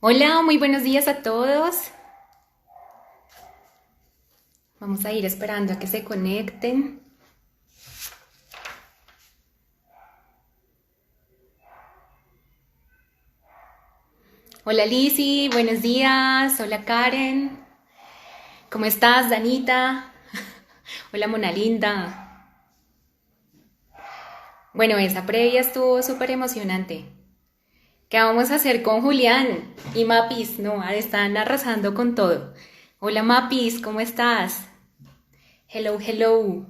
Hola, muy buenos días a todos. Vamos a ir esperando a que se conecten. Hola Lizzy, buenos días. Hola Karen. ¿Cómo estás, Danita? Hola Mona Linda. Bueno, esa previa estuvo súper emocionante. ¿Qué vamos a hacer con Julián y Mapis? No, están arrasando con todo. Hola Mapis, ¿cómo estás? Hello, hello.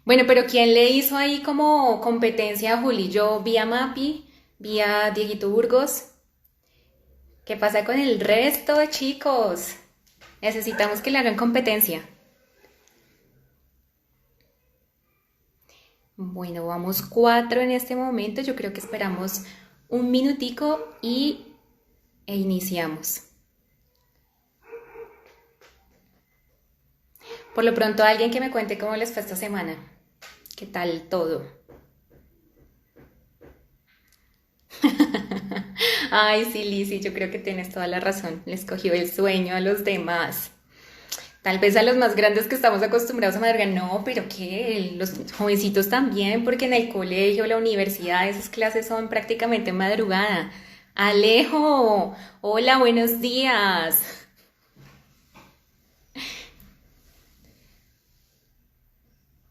Bueno, pero ¿quién le hizo ahí como competencia a Juli? Yo vi a Mapi, vi a Dieguito Burgos. ¿Qué pasa con el resto, chicos? Necesitamos que le hagan competencia. Bueno, vamos cuatro en este momento. Yo creo que esperamos un minutico e iniciamos. Por lo pronto, alguien que me cuente cómo les fue esta semana. ¿Qué tal todo? Ay, sí, Lizzy, yo creo que tienes toda la razón. Les cogió el sueño a los demás. Tal vez a los más grandes que estamos acostumbrados a madrugar, no, pero que los jovencitos también, porque en el colegio, la universidad, esas clases son prácticamente madrugada. Alejo, hola, buenos días.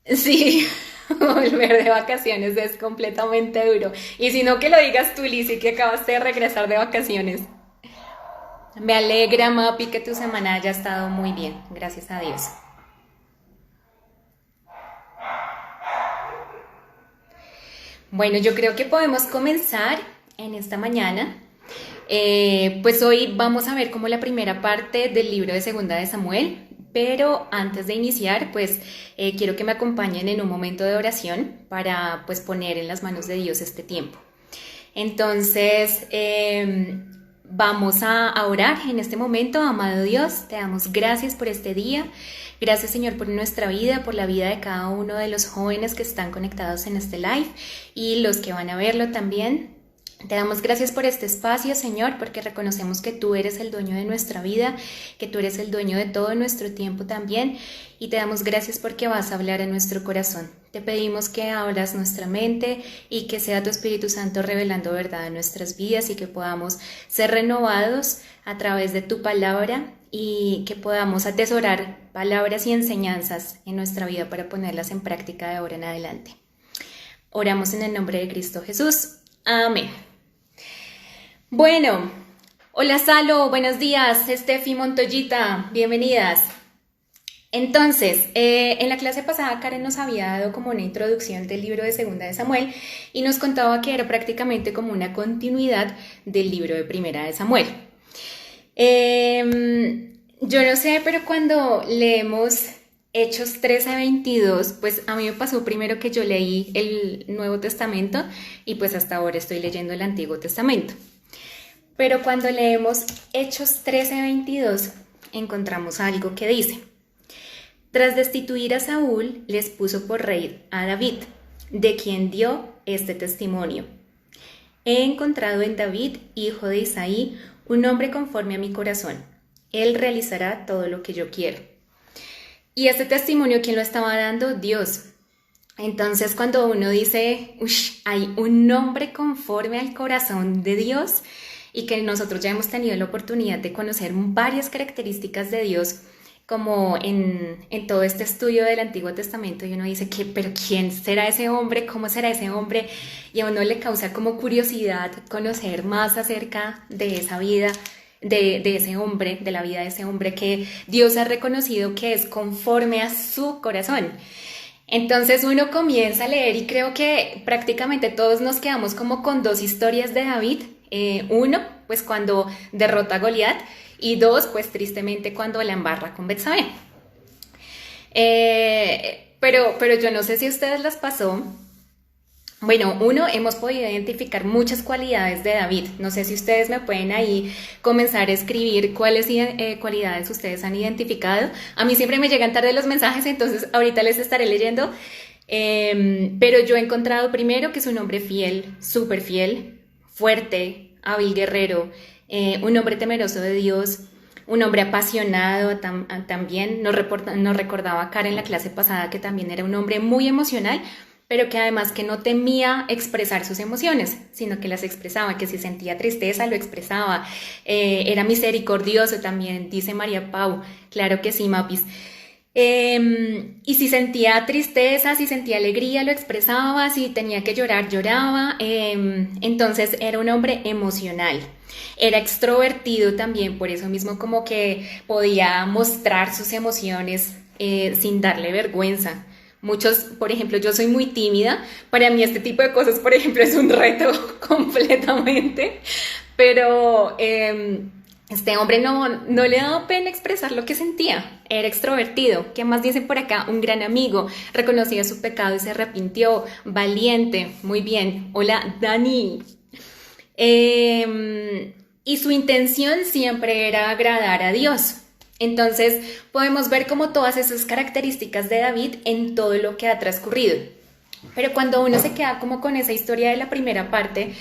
Sí, volver de vacaciones es completamente duro. Y si no, que lo digas tú, Lizzy, que acabaste de regresar de vacaciones. Me alegra, Mapi, que tu semana haya estado muy bien, gracias a Dios. Bueno, yo creo que podemos comenzar en esta mañana. Pues hoy vamos a ver como la primera parte del libro de Segunda de Samuel, pero antes de iniciar, pues quiero que me acompañen en un momento de oración para pues poner en las manos de Dios este tiempo. Entonces, vamos a orar en este momento. Amado Dios, te damos gracias por este día. Gracias, Señor, por nuestra vida, por la vida de cada uno de los jóvenes que están conectados en este live y los que van a verlo también. Te damos gracias por este espacio, Señor, porque reconocemos que tú eres el dueño de nuestra vida, que tú eres el dueño de todo nuestro tiempo también, y te damos gracias porque vas a hablar en nuestro corazón. Te pedimos que abras nuestra mente y que sea tu Espíritu Santo revelando verdad en nuestras vidas y que podamos ser renovados a través de tu palabra y que podamos atesorar palabras y enseñanzas en nuestra vida para ponerlas en práctica de ahora en adelante. Oramos en el nombre de Cristo Jesús. Amén. Bueno, hola Salo, buenos días, Steffi Montoyita, bienvenidas. Entonces, en la clase pasada Karen nos había dado como una introducción del libro de Segunda de Samuel y nos contaba que era prácticamente como una continuidad del libro de Primera de Samuel. Yo no sé, pero cuando leemos Hechos 13:22, pues a mí me pasó primero que yo leí el Nuevo Testamento y pues hasta ahora estoy leyendo el Antiguo Testamento. Pero cuando leemos Hechos 13:22, encontramos algo que dice: tras destituir a Saúl, les puso por rey a David, de quien dio este testimonio. He encontrado en David, hijo de Isaí, un hombre conforme a mi corazón. Él realizará todo lo que yo quiero. Y este testimonio, ¿quién lo estaba dando? Dios. Entonces, cuando uno dice, hay un hombre conforme al corazón de Dios, y que nosotros ya hemos tenido la oportunidad de conocer varias características de Dios, como en todo este estudio del Antiguo Testamento, y uno dice, pero ¿quién será ese hombre? ¿Cómo será ese hombre? Y a uno le causa como curiosidad conocer más acerca de esa vida, de ese hombre, de la vida de ese hombre que Dios ha reconocido que es conforme a su corazón. Entonces uno comienza a leer y creo que prácticamente todos nos quedamos como con dos historias de David. Uno, pues cuando derrota a Goliat, y dos, pues tristemente cuando la embarra con Betsabé. Pero yo no sé si a ustedes les pasó. Bueno, uno, hemos podido identificar muchas cualidades de David. No sé si ustedes me pueden ahí comenzar a escribir cuáles cualidades ustedes han identificado. A mí siempre me llegan tarde los mensajes, entonces ahorita les estaré leyendo. Pero yo he encontrado primero que es un hombre fiel, súper fiel, fuerte, hábil guerrero, un hombre temeroso de Dios, un hombre apasionado también. Nos recordaba Karen en la clase pasada que también era un hombre muy emocional, pero que además que no temía expresar sus emociones, sino que las expresaba, que si sentía tristeza lo expresaba. Era misericordioso también, dice María Pau, claro que sí, Mapis. Y si sentía tristeza, si sentía alegría, lo expresaba, si tenía que llorar, lloraba. Entonces era un hombre emocional. Era extrovertido también, por eso mismo como que podía mostrar sus emociones sin darle vergüenza. Muchos, por ejemplo, yo soy muy tímida, para mí este tipo de cosas, por ejemplo, es un reto completamente, pero este hombre no le daba pena expresar lo que sentía, era extrovertido. ¿Qué más dicen por acá? Un gran amigo, reconocía su pecado y se arrepintió, valiente, muy bien. Hola, Dani. Y su intención siempre era agradar a Dios. Entonces podemos ver como todas esas características de David en todo lo que ha transcurrido. Pero cuando uno se queda como con esa historia de la primera parte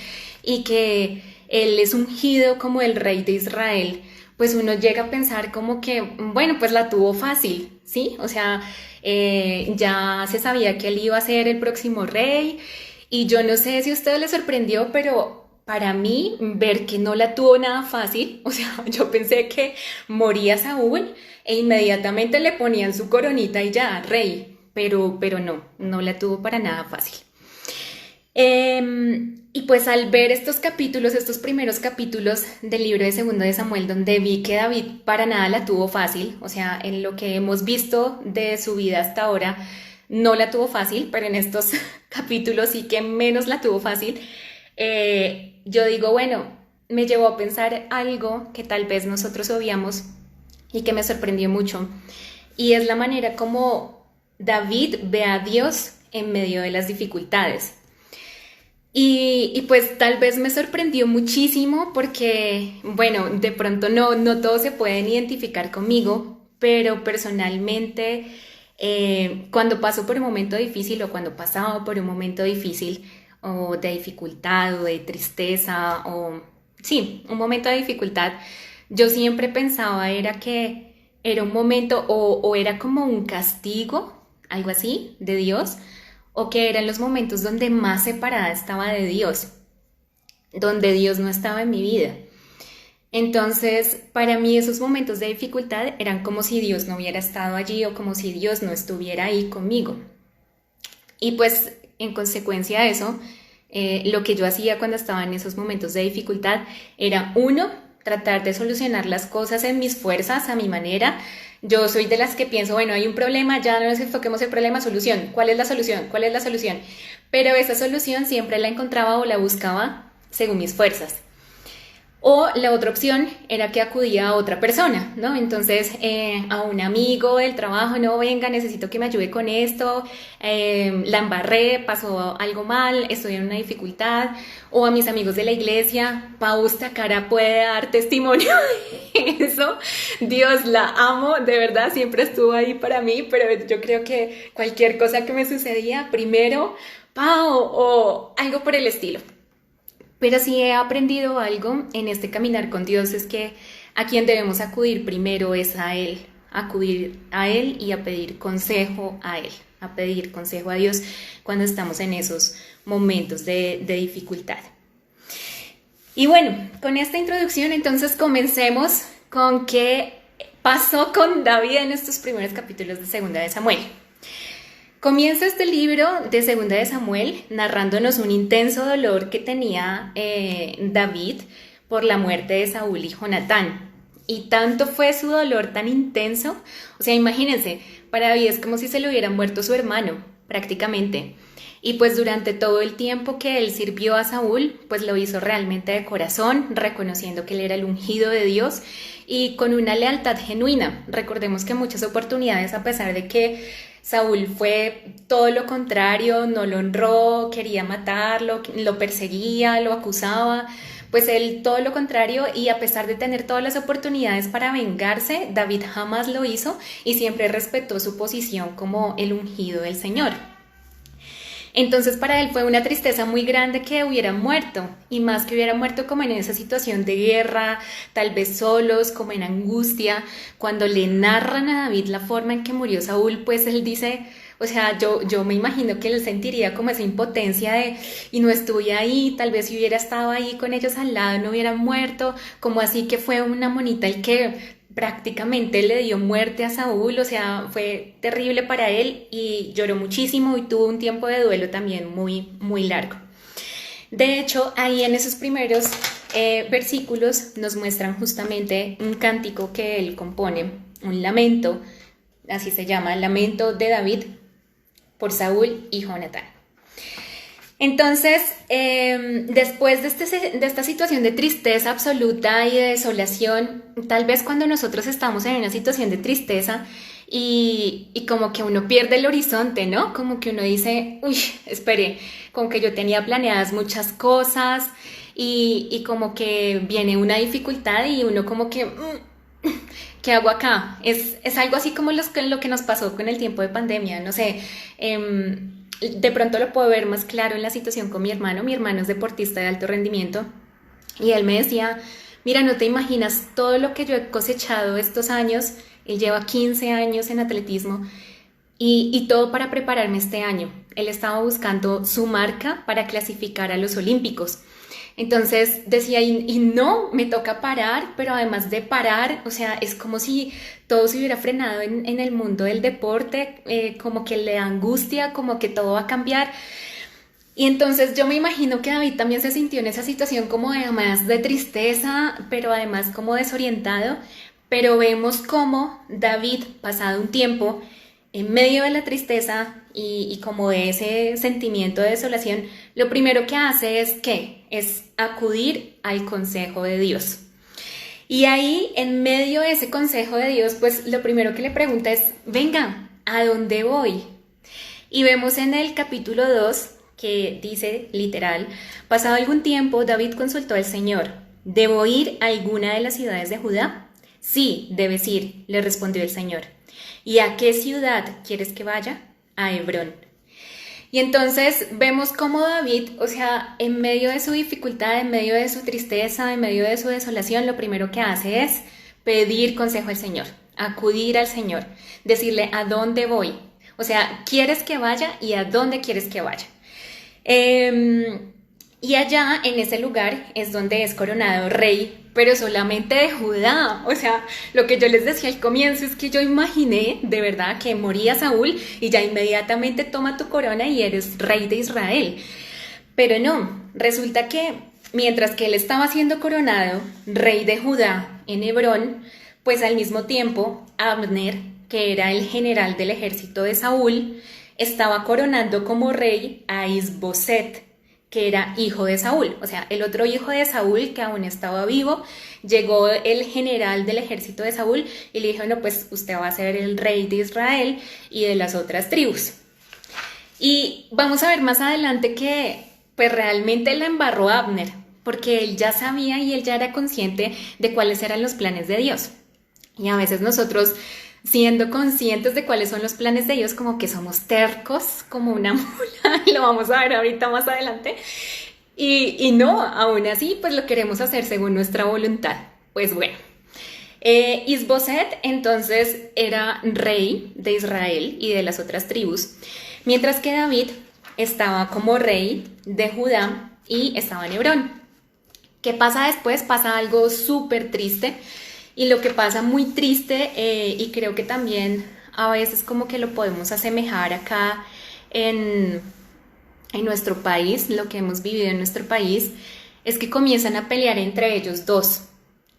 y que él es ungido como el rey de Israel, pues uno llega a pensar como que, bueno, pues la tuvo fácil, ¿sí? O sea, ya se sabía que él iba a ser el próximo rey y yo no sé si a ustedes les sorprendió, pero para mí ver que no la tuvo nada fácil, o sea, yo pensé que moría Saúl e inmediatamente le ponían su coronita y ya, rey, pero no la tuvo para nada fácil. Y pues al ver estos capítulos, estos primeros capítulos del libro de Segunda de Samuel, donde vi que David para nada la tuvo fácil, o sea, en lo que hemos visto de su vida hasta ahora, no la tuvo fácil, pero en estos capítulos sí que menos la tuvo fácil. Yo digo, bueno, me llevó a pensar algo que tal vez nosotros obviamos y que me sorprendió mucho, y es la manera como David ve a Dios en medio de las dificultades. Y pues tal vez me sorprendió muchísimo porque, bueno, de pronto no todos se pueden identificar conmigo, pero personalmente cuando paso por un momento difícil o cuando pasaba por un momento difícil o de dificultad o de tristeza o sí, un momento de dificultad, yo siempre pensaba era que era un momento o era como un castigo, algo así, de Dios, o que eran los momentos donde más separada estaba de Dios, donde Dios no estaba en mi vida. Entonces, para mí esos momentos de dificultad eran como si Dios no hubiera estado allí o como si Dios no estuviera ahí conmigo. Y pues, en consecuencia de eso, lo que yo hacía cuando estaba en esos momentos de dificultad era, uno, tratar de solucionar las cosas en mis fuerzas, a mi manera. Yo soy de las que pienso, bueno, hay un problema, ya no nos enfoquemos en el problema, solución. ¿Cuál es la solución? ¿Cuál es la solución? Pero esa solución siempre la encontraba o la buscaba según mis fuerzas. O la otra opción era que acudía a otra persona, ¿no? Entonces, a un amigo del trabajo, no, venga, necesito que me ayude con esto, la embarré, pasó algo mal, estoy en una dificultad. O a mis amigos de la iglesia, Pau Cara puede dar testimonio de eso. Dios, la amo, de verdad, siempre estuvo ahí para mí, pero yo creo que cualquier cosa que me sucedía, primero, Pau, o algo por el estilo. Pero sí he aprendido algo en este caminar con Dios, es que a quien debemos acudir primero es a Él, acudir a Él y a pedir consejo a Él, a pedir consejo a Dios cuando estamos en esos momentos de dificultad. Y bueno, con esta introducción entonces comencemos con qué pasó con David en estos primeros capítulos de Segunda de Samuel. Comienza este libro de Segunda de Samuel narrándonos un intenso dolor que tenía David por la muerte de Saúl y Jonatán. Y tanto fue su dolor tan intenso, o sea, imagínense, para David es como si se le hubiera muerto su hermano, prácticamente. Y pues durante todo el tiempo que él sirvió a Saúl, pues lo hizo realmente de corazón, reconociendo que él era el ungido de Dios y con una lealtad genuina. Recordemos que muchas oportunidades, a pesar de que Saúl fue todo lo contrario, no lo honró, quería matarlo, lo perseguía, lo acusaba, pues él todo lo contrario, y a pesar de tener todas las oportunidades para vengarse, David jamás lo hizo y siempre respetó su posición como el ungido del Señor. Entonces para él fue una tristeza muy grande que hubiera muerto, y más que hubiera muerto como en esa situación de guerra, tal vez solos, como en angustia. Cuando le narran a David la forma en que murió Saúl, pues él dice, o sea, yo me imagino que él sentiría como esa impotencia de, y no estuve ahí, tal vez si hubiera estado ahí con ellos al lado no hubieran muerto, como así que fue una monita el que prácticamente le dio muerte a Saúl, o sea, fue terrible para él y lloró muchísimo y tuvo un tiempo de duelo también muy, muy largo. De hecho, ahí en esos primeros versículos nos muestran justamente un cántico que él compone, un lamento, así se llama, el lamento de David por Saúl y Jonatán. Entonces, después de esta situación de tristeza absoluta y de desolación, tal vez cuando nosotros estamos en una situación de tristeza y como que uno pierde el horizonte, ¿no? Como que uno dice, uy, espere, como que yo tenía planeadas muchas cosas y como que viene una dificultad y uno como que... ¿qué hago acá? Es algo así como lo que nos pasó con el tiempo de pandemia, no sé, de pronto lo puedo ver más claro en la situación con mi hermano. Mi hermano es deportista de alto rendimiento y él me decía, mira, no te imaginas todo lo que yo he cosechado estos años. Él lleva 15 años en atletismo y todo para prepararme este año. Él estaba buscando su marca para clasificar a los Olímpicos. Entonces decía, y no, me toca parar, pero además de parar, o sea, es como si todo se hubiera frenado en el mundo del deporte, como que le da angustia, como que todo va a cambiar. Y entonces yo me imagino que David también se sintió en esa situación como además de tristeza, pero además como desorientado. Pero vemos cómo David, pasado un tiempo, en medio de la tristeza y como de ese sentimiento de desolación, lo primero que hace es ¿qué? Es acudir al consejo de Dios. Y ahí, en medio de ese consejo de Dios, pues lo primero que le pregunta es, venga, ¿a dónde voy? Y vemos en el capítulo 2 que dice literal, pasado algún tiempo, David consultó al Señor, ¿debo ir a alguna de las ciudades de Judá? Sí, debes ir, le respondió el Señor. ¿Y a qué ciudad quieres que vaya? A Hebrón. Y entonces vemos cómo David, o sea, en medio de su dificultad, en medio de su tristeza, en medio de su desolación, lo primero que hace es pedir consejo al Señor, acudir al Señor, decirle a dónde voy. O sea, ¿quieres que vaya y a dónde quieres que vaya? Y allá, en ese lugar, es donde es coronado rey, pero solamente de Judá. O sea, lo que yo les decía al comienzo es que yo imaginé, de verdad, que moría Saúl y ya inmediatamente toma tu corona y eres rey de Israel. Pero no, resulta que mientras que él estaba siendo coronado rey de Judá en Hebrón, pues al mismo tiempo Abner, que era el general del ejército de Saúl, estaba coronando como rey a Isboset, que era hijo de Saúl, o sea, el otro hijo de Saúl que aún estaba vivo. Llegó el general del ejército de Saúl y le dijo, no, pues usted va a ser el rey de Israel y de las otras tribus. Y vamos a ver más adelante que pues realmente la embarró Abner, porque él ya sabía y él ya era consciente de cuáles eran los planes de Dios. Y a veces nosotros, siendo conscientes de cuáles son los planes de Dios, como que somos tercos como una mula, y lo vamos a ver ahorita más adelante, y no, aún así, pues lo queremos hacer según nuestra voluntad. Pues bueno, Isboset entonces era rey de Israel y de las otras tribus, mientras que David estaba como rey de Judá y estaba en Hebrón. ¿Qué pasa después? Pasa algo súper triste. Y lo que pasa muy triste, y creo que también a veces como que lo podemos asemejar acá en nuestro país, lo que hemos vivido en nuestro país, es que comienzan a pelear entre ellos dos.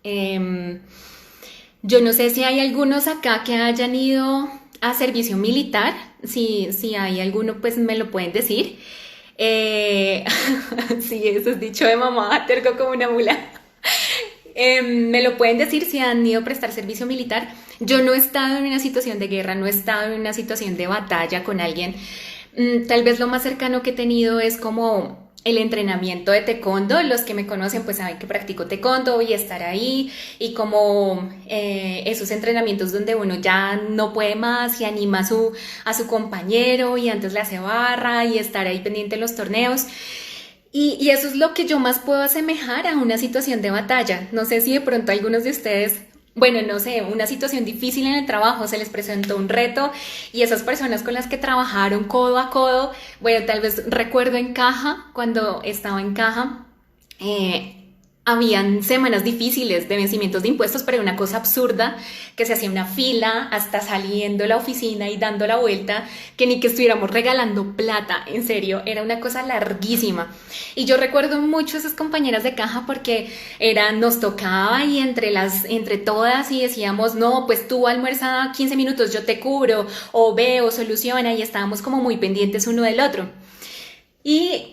Yo no sé si hay algunos acá que hayan ido a servicio militar, si hay alguno pues me lo pueden decir. Sí, eso es dicho de mamá, terco como una mula. Me lo pueden decir si han ido a prestar servicio militar. Yo no he estado en una situación de guerra, no he estado en una situación de batalla con alguien. Tal vez lo más cercano que he tenido es como el entrenamiento de taekwondo. Los que me conocen pues saben que practico taekwondo y estar ahí y como esos entrenamientos donde uno ya no puede más y anima a su compañero y antes le hace barra y estar ahí pendiente de los torneos. Y eso es lo que yo más puedo asemejar a una situación de batalla. No sé si de pronto algunos de ustedes, bueno, no sé, una situación difícil en el trabajo, se les presentó un reto y esas personas con las que trabajaron codo a codo, bueno, tal vez recuerdo en caja, cuando estaba en caja, eh, habían semanas difíciles de vencimientos de impuestos, pero una cosa absurda, que se hacía una fila hasta saliendo de la oficina y dando la vuelta, que ni que estuviéramos regalando plata, en serio, era una cosa larguísima. Y yo recuerdo mucho a esas compañeras de caja porque nos tocaba y entre todas y decíamos, no, pues tú almuerza 15 minutos, yo te cubro, o ve, o soluciona, y estábamos como muy pendientes uno del otro. Y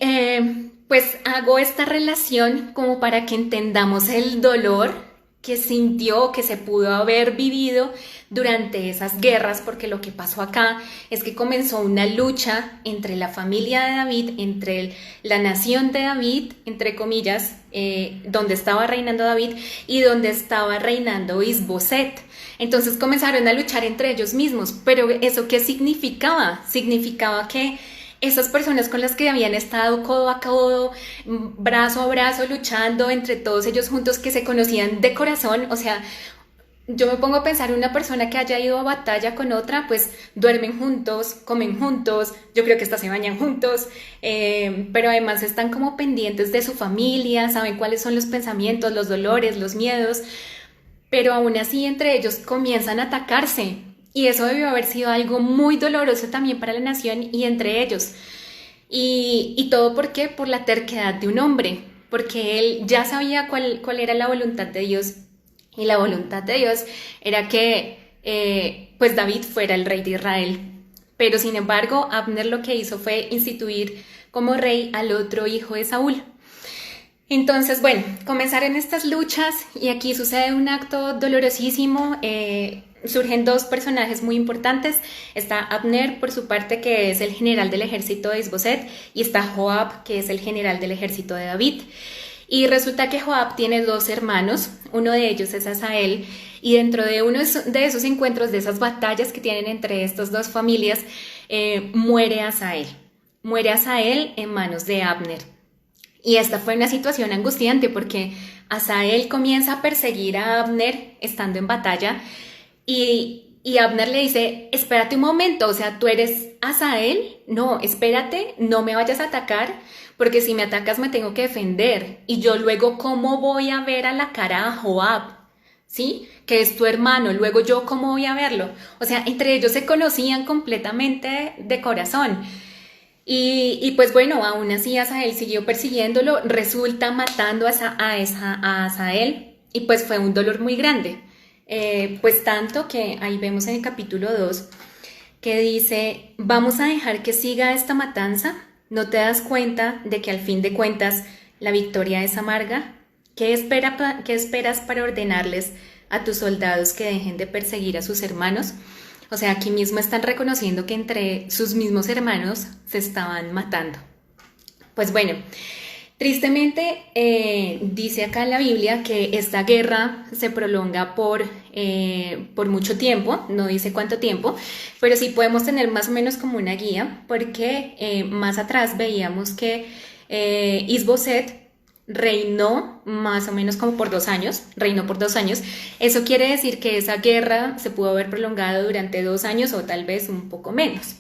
pues hago esta relación como para que entendamos el dolor que sintió, que se pudo haber vivido durante esas guerras, porque lo que pasó acá es que comenzó una lucha entre la familia de David, la nación de David, entre comillas, donde estaba reinando David y donde estaba reinando Isboset. Entonces comenzaron a luchar entre ellos mismos, pero ¿eso qué significaba? Significaba que esas personas con las que habían estado codo a codo, brazo a brazo, luchando entre todos ellos juntos, que se conocían de corazón, o sea, yo me pongo a pensar en una persona que haya ido a batalla con otra, pues duermen juntos, comen juntos, yo creo que hasta se bañan juntos, pero además están como pendientes de su familia, saben cuáles son los pensamientos, los dolores, los miedos, pero aún así entre ellos comienzan a atacarse. Y eso debió haber sido algo muy doloroso también para la nación y entre ellos. Y todo ¿por qué? Por la terquedad de un hombre, porque él ya sabía cuál era la voluntad de Dios. Y la voluntad de Dios era que pues David fuera el rey de Israel. Pero sin embargo, Abner lo que hizo fue instituir como rey al otro hijo de Saúl. Entonces, bueno, comenzaron estas luchas y aquí sucede un acto dolorosísimo. Surgen dos personajes muy importantes. Está Abner, por su parte, que es el general del ejército de Isboset, y está Joab, que es el general del ejército de David. Y resulta que Joab tiene dos hermanos, uno de ellos es Asael, y dentro de uno de esos encuentros, de esas batallas que tienen entre estas dos familias, muere Asael. Muere Asael en manos de Abner. Y esta fue una situación angustiante porque Asael comienza a perseguir a Abner estando en batalla y Abner le dice, espérate un momento, o sea, ¿tú eres Asael? No, espérate, no me vayas a atacar porque si me atacas me tengo que defender y yo luego ¿cómo voy a ver a la cara a Joab? ¿Sí? Que es tu hermano, luego yo ¿cómo voy a verlo? O sea, entre ellos se conocían completamente de corazón. Y pues bueno, aún así Asael siguió persiguiéndolo, resulta matando a Asael y pues fue un dolor muy grande. Pues tanto que ahí vemos en el capítulo 2 que dice, vamos a dejar que siga esta matanza, ¿no te das cuenta de que al fin de cuentas la victoria es amarga? ¿Qué esperas para ordenarles a tus soldados que dejen de perseguir a sus hermanos? O sea, aquí mismo están reconociendo que entre sus mismos hermanos se estaban matando. Pues bueno, tristemente dice acá en la Biblia que esta guerra se prolonga por mucho tiempo, no dice cuánto tiempo, pero sí podemos tener más o menos como una guía, porque más atrás veíamos que Isboset reinó más o menos como por 2 años, reinó por 2 años. Eso quiere decir que esa guerra se pudo haber prolongado durante 2 años o tal vez un poco menos.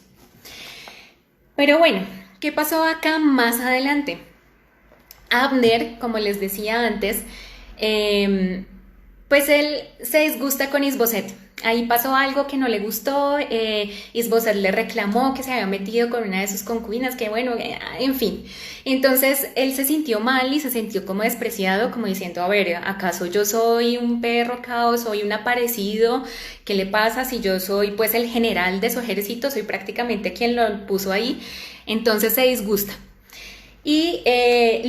Pero bueno, ¿qué pasó acá más adelante? Abner, como les decía antes, pues él se disgusta con Isboset. Ahí pasó algo que no le gustó, Isboset le reclamó que se había metido con una de sus concubinas, que bueno, en fin. Entonces él se sintió mal y se sintió como despreciado, como diciendo, a ver, ¿acaso yo soy un perro acá o soy un aparecido? ¿Qué le pasa si yo soy pues el general de su ejército? Soy prácticamente quien lo puso ahí. Entonces se disgusta. Y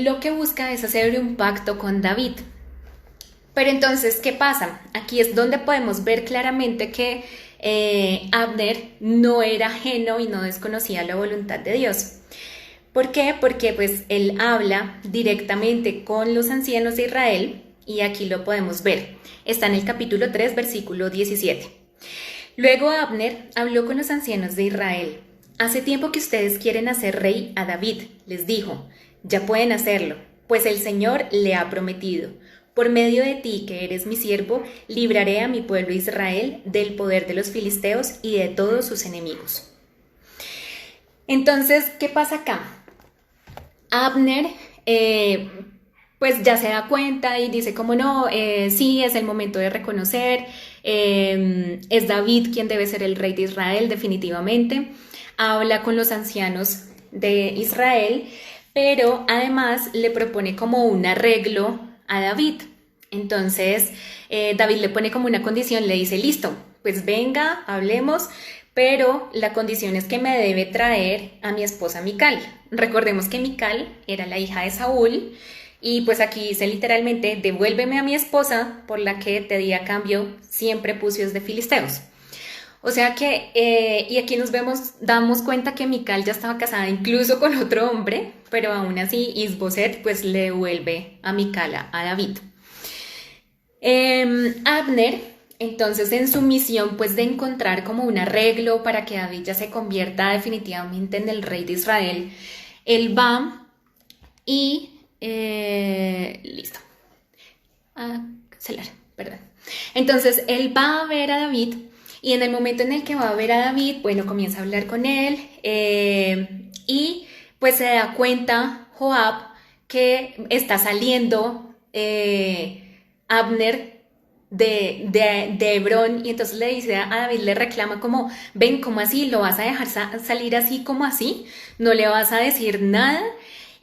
lo que busca es hacer un pacto con David. Pero entonces, ¿qué pasa? Aquí es donde podemos ver claramente que Abner no era ajeno y no desconocía la voluntad de Dios. ¿Por qué? Porque pues él habla directamente con los ancianos de Israel y aquí lo podemos ver. Está en el capítulo 3, versículo 17. Luego Abner habló con los ancianos de Israel. Hace tiempo que ustedes quieren hacer rey a David, les dijo. Ya pueden hacerlo, pues el Señor le ha prometido. Por medio de ti, que eres mi siervo, libraré a mi pueblo Israel del poder de los filisteos y de todos sus enemigos. Entonces, ¿qué pasa acá? Abner, pues ya se da cuenta y dice como no, sí, es el momento de reconocer, es David quien debe ser el rey de Israel definitivamente. Habla con los ancianos de Israel, pero además le propone como un arreglo a David. Entonces David le pone como una condición, le dice, listo, pues venga, hablemos, pero la condición es que me debe traer a mi esposa Mical. Recordemos que Mical era la hija de Saúl y pues aquí dice literalmente, devuélveme a mi esposa por la que te di a cambio 100 prepucios de filisteos. O sea que, y aquí damos cuenta que Mical ya estaba casada incluso con otro hombre, pero aún así Isboset pues le devuelve a Mical a David. Abner, entonces en su misión pues de encontrar como un arreglo para que David ya se convierta definitivamente en el rey de Israel, él va y, listo, cancelar, perdón. Entonces él va a ver a David. Y en el momento en el que va a ver a David, bueno, comienza a hablar con él y pues se da cuenta Joab que está saliendo Abner de Hebrón y entonces le dice a David, le reclama como, ven, ¿cómo así? ¿Lo vas a dejar salir así como así? ¿No le vas a decir nada?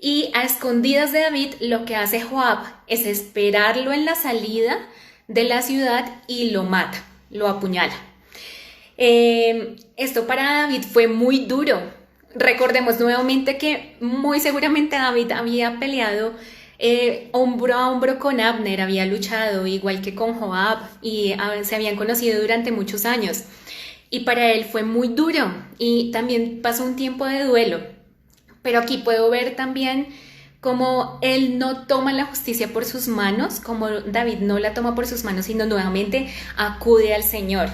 Y a escondidas de David lo que hace Joab es esperarlo en la salida de la ciudad y lo mata, lo apuñala. Esto para David fue muy duro. Recordemos nuevamente que muy seguramente David había peleado hombro a hombro con Abner, había luchado igual que con Joab y se habían conocido durante muchos años. Y para él fue muy duro y también pasó un tiempo de duelo. Pero aquí puedo ver también cómo él no toma la justicia por sus manos, como David no la toma por sus manos, sino nuevamente acude al Señor.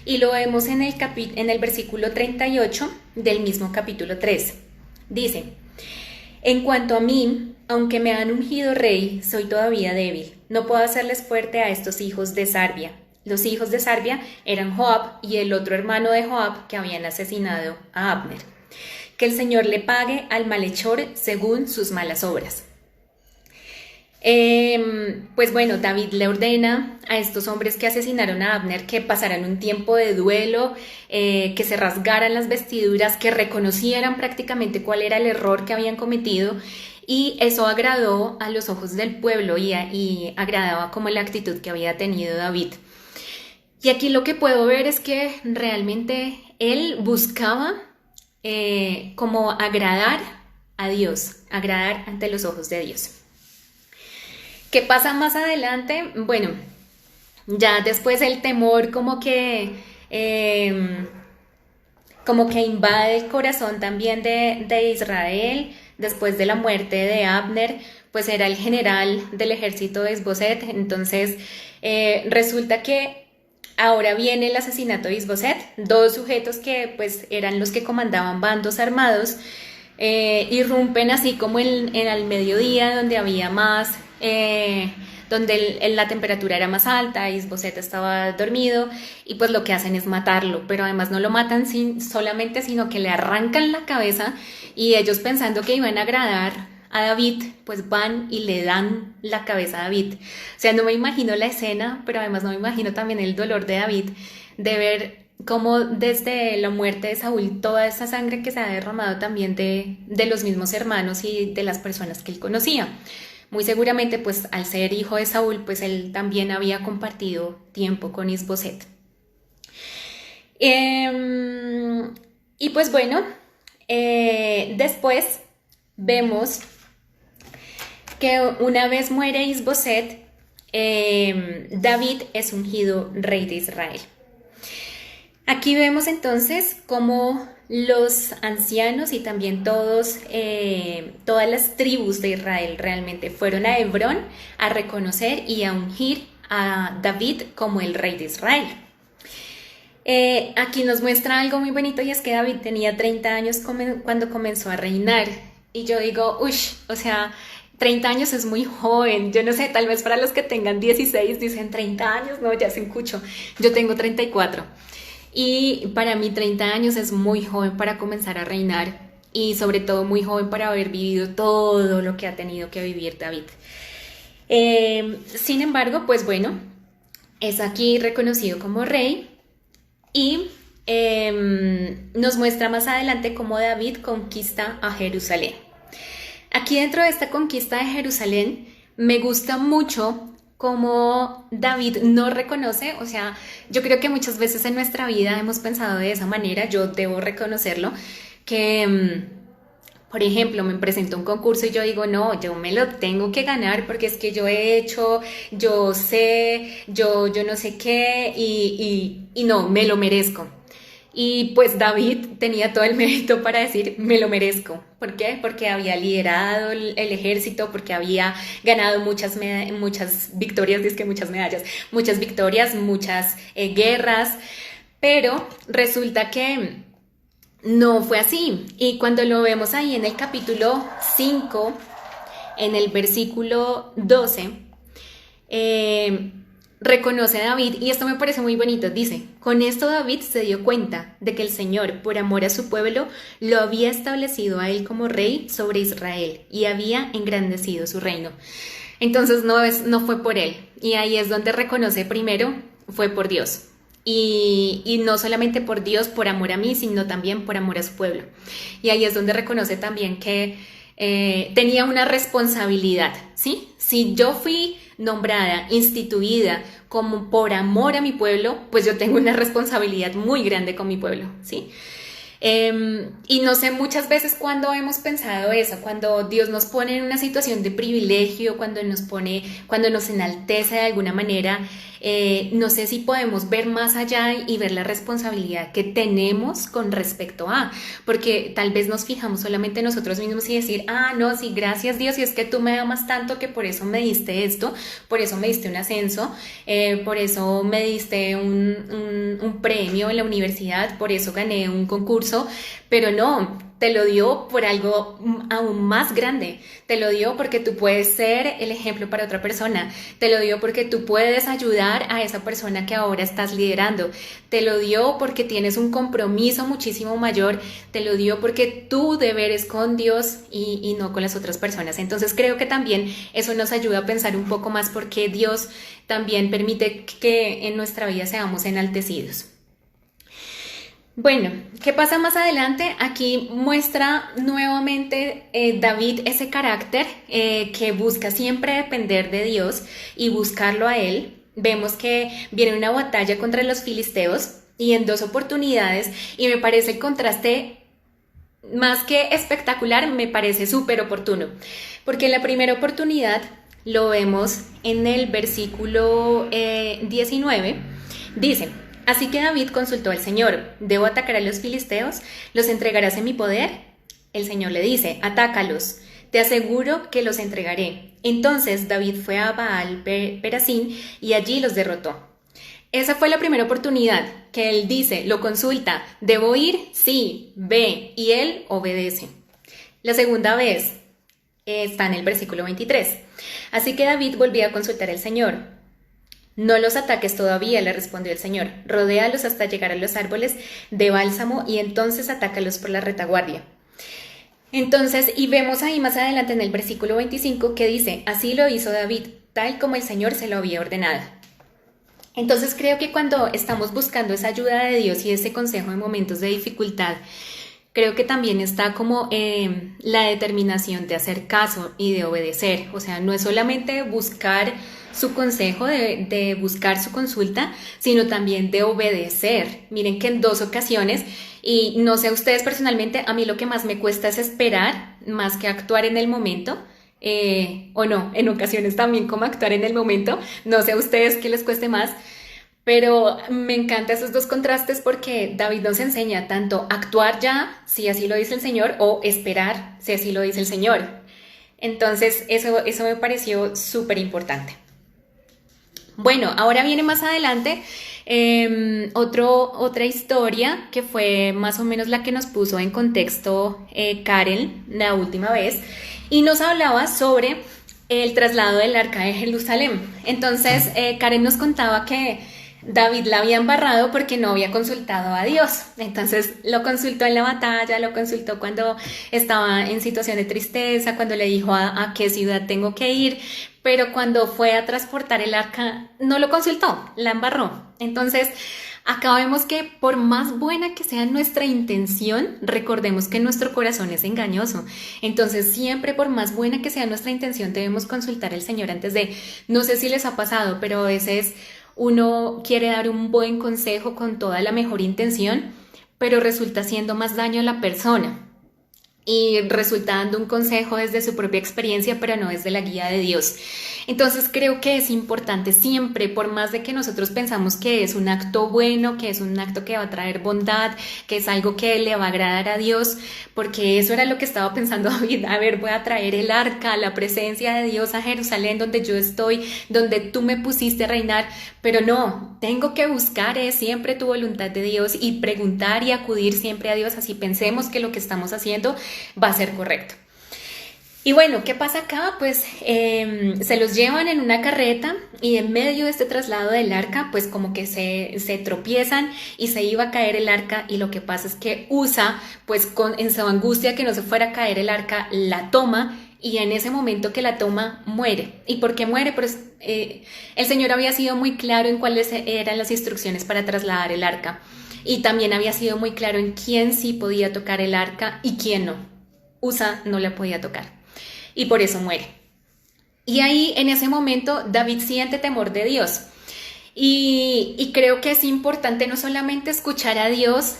Y lo vemos en el versículo 38 del mismo capítulo 3. Dice, en cuanto a mí, aunque me han ungido rey, soy todavía débil. No puedo hacerles fuerte a estos hijos de Sarbia. Los hijos de Sarbia eran Joab y el otro hermano de Joab que habían asesinado a Abner. Que el Señor le pague al malhechor según sus malas obras. Pues bueno, David le ordena a estos hombres que asesinaron a Abner que pasaran un tiempo de duelo, que se rasgaran las vestiduras, que reconocieran prácticamente cuál era el error que habían cometido y eso agradó a los ojos del pueblo y agradaba como la actitud que había tenido David. Y aquí lo que puedo ver es que realmente él buscaba como agradar a Dios, agradar ante los ojos de Dios. ¿Qué pasa más adelante? Bueno, ya después el temor como que invade el corazón también de Israel, después de la muerte de Abner, pues era el general del ejército de Isboset, entonces resulta que ahora viene el asesinato de Isboset, dos sujetos que pues eran los que comandaban bandos armados, irrumpen así como en el mediodía donde había más, donde la temperatura era más alta, Isboset estaba dormido y pues lo que hacen es matarlo, pero además no lo matan solamente, sino que le arrancan la cabeza y ellos pensando que iban a agradar a David, pues van y le dan la cabeza a David. O sea, no me imagino la escena, pero además no me imagino también el dolor de David de ver cómo desde la muerte de Saúl toda esa sangre que se ha derramado también de los mismos hermanos y de las personas que él conocía. Muy seguramente, pues al ser hijo de Saúl, pues él también había compartido tiempo con Isboset. Y pues bueno, después vemos que una vez muere Isboset, David es ungido rey de Israel. Aquí vemos entonces cómo los ancianos y también todas las tribus de Israel realmente fueron a Hebrón a reconocer y a ungir a David como el rey de Israel. Aquí nos muestra algo muy bonito y es que David tenía 30 años cuando comenzó a reinar. Y yo digo, uy, o sea, 30 años es muy joven. Yo no sé, tal vez para los que tengan 16 dicen 30 años, no, ya se encucho. Yo tengo 34. Y para mí 30 años es muy joven para comenzar a reinar y sobre todo muy joven para haber vivido todo lo que ha tenido que vivir David. Sin embargo, pues bueno, es aquí reconocido como rey y nos muestra más adelante cómo David conquista a Jerusalén. Aquí dentro de esta conquista de Jerusalén me gusta mucho cómo David no reconoce, o sea, yo creo que muchas veces en nuestra vida hemos pensado de esa manera, yo debo reconocerlo, que por ejemplo, me presento a un concurso y yo digo, no, yo me lo tengo que ganar porque es que yo he hecho, yo sé, yo no sé qué y no, me lo merezco. Y pues David tenía todo el mérito para decir, me lo merezco. ¿Por qué? Porque había liderado el ejército, porque había ganado muchas victorias, es que muchas medallas, muchas victorias, muchas guerras, pero resulta que no fue así. Y cuando lo vemos ahí en el capítulo 5, en el versículo 12, reconoce a David, y esto me parece muy bonito, dice, con esto David se dio cuenta de que el Señor, por amor a su pueblo, lo había establecido a él como rey sobre Israel y había engrandecido su reino. Entonces no fue por él, y ahí es donde reconoce primero, fue por Dios. Y no solamente por Dios, por amor a mí, sino también por amor a su pueblo. Y ahí es donde reconoce también que tenía una responsabilidad, ¿sí? Si yo fui nombrada, instituida como por amor a mi pueblo, pues yo tengo una responsabilidad muy grande con mi pueblo, ¿sí? Y no sé muchas veces cuando hemos pensado eso, cuando Dios nos pone en una situación de privilegio, cuando nos enaltece de alguna manera, no sé si podemos ver más allá y ver la responsabilidad que tenemos con respecto a, porque tal vez nos fijamos solamente en nosotros mismos y decir, no, sí, gracias Dios, y es que tú me amas tanto que por eso me diste esto, por eso me diste un ascenso, por eso me diste un premio en la universidad, por eso gané un concurso, pero no, te lo dio por algo aún más grande, te lo dio porque tú puedes ser el ejemplo para otra persona, te lo dio porque tú puedes ayudar a esa persona que ahora estás liderando, te lo dio porque tienes un compromiso muchísimo mayor, te lo dio porque tu deber es con Dios y no con las otras personas. Entonces creo que también eso nos ayuda a pensar un poco más porque Dios también permite que en nuestra vida seamos enaltecidos. Bueno, ¿qué pasa más adelante? Aquí muestra nuevamente David ese carácter que busca siempre depender de Dios y buscarlo a él. Vemos que viene una batalla contra los filisteos y en 2 oportunidades, y me parece el contraste más que espectacular, me parece súper oportuno, porque en la primera oportunidad lo vemos en el versículo 19, dice: así que David consultó al Señor, ¿debo atacar a los filisteos? ¿Los entregarás en mi poder? El Señor le dice, atácalos, te aseguro que los entregaré. Entonces David fue a Baal Perasín y allí los derrotó. Esa fue la primera oportunidad que él dice, lo consulta, ¿debo ir? Sí, ve, y él obedece. La segunda vez está en el versículo 23. Así que David volvió a consultar al Señor. No los ataques todavía, le respondió el Señor. Rodéalos hasta llegar a los árboles de bálsamo y entonces atácalos por la retaguardia. Entonces, y vemos ahí más adelante en el versículo 25 que dice, así lo hizo David, tal como el Señor se lo había ordenado. Entonces creo que cuando estamos buscando esa ayuda de Dios y ese consejo en momentos de dificultad, creo que también está como la determinación de hacer caso y de obedecer. O sea, no es solamente buscar su consejo, de buscar su consulta, sino también de obedecer. Miren que en 2 ocasiones, y no sé ustedes personalmente, a mí lo que más me cuesta es esperar, más que actuar en el momento. O no, en ocasiones también como actuar en el momento. No sé a ustedes qué les cueste más. Pero me encantan esos dos contrastes porque David nos enseña tanto actuar ya, si así lo dice el Señor, o esperar, si así lo dice el Señor. Entonces, eso me pareció súper importante. Bueno, ahora viene más adelante otra historia que fue más o menos la que nos puso en contexto Karen la última vez y nos hablaba sobre el traslado del arca de Jerusalén. Entonces, Karen nos contaba que David la había embarrado porque no había consultado a Dios. Entonces lo consultó en la batalla, lo consultó cuando estaba en situación de tristeza, cuando le dijo a qué ciudad tengo que ir, pero cuando fue a transportar el arca no lo consultó, la embarró. Entonces acá vemos que por más buena que sea nuestra intención, recordemos que nuestro corazón es engañoso. Entonces siempre por más buena que sea nuestra intención debemos consultar al Señor antes de, no sé si les ha pasado, pero a veces uno quiere dar un buen consejo con toda la mejor intención, pero resulta haciendo más daño a la persona y resulta dando un consejo desde su propia experiencia, pero no desde la guía de Dios. Entonces creo que es importante siempre, por más de que nosotros pensamos que es un acto bueno, que es un acto que va a traer bondad, que es algo que le va a agradar a Dios, porque eso era lo que estaba pensando David, a ver, voy a traer el arca, la presencia de Dios a Jerusalén, donde yo estoy, donde tú me pusiste a reinar, pero no, tengo que buscar siempre tu voluntad de Dios y preguntar y acudir siempre a Dios, así pensemos que lo que estamos haciendo va a ser correcto. Y bueno, ¿qué pasa acá? Pues se los llevan en una carreta y en medio de este traslado del arca, pues como que se tropiezan y se iba a caer el arca y lo que pasa es que Usa, pues en su angustia que no se fuera a caer el arca, la toma y en ese momento que la toma muere. ¿Y por qué muere? Pues el Señor había sido muy claro en cuáles eran las instrucciones para trasladar el arca y también había sido muy claro en quién sí podía tocar el arca y quién no. Usa no la podía tocar y por eso muere. Y ahí en ese momento David siente temor de Dios y creo que es importante no solamente escuchar a Dios,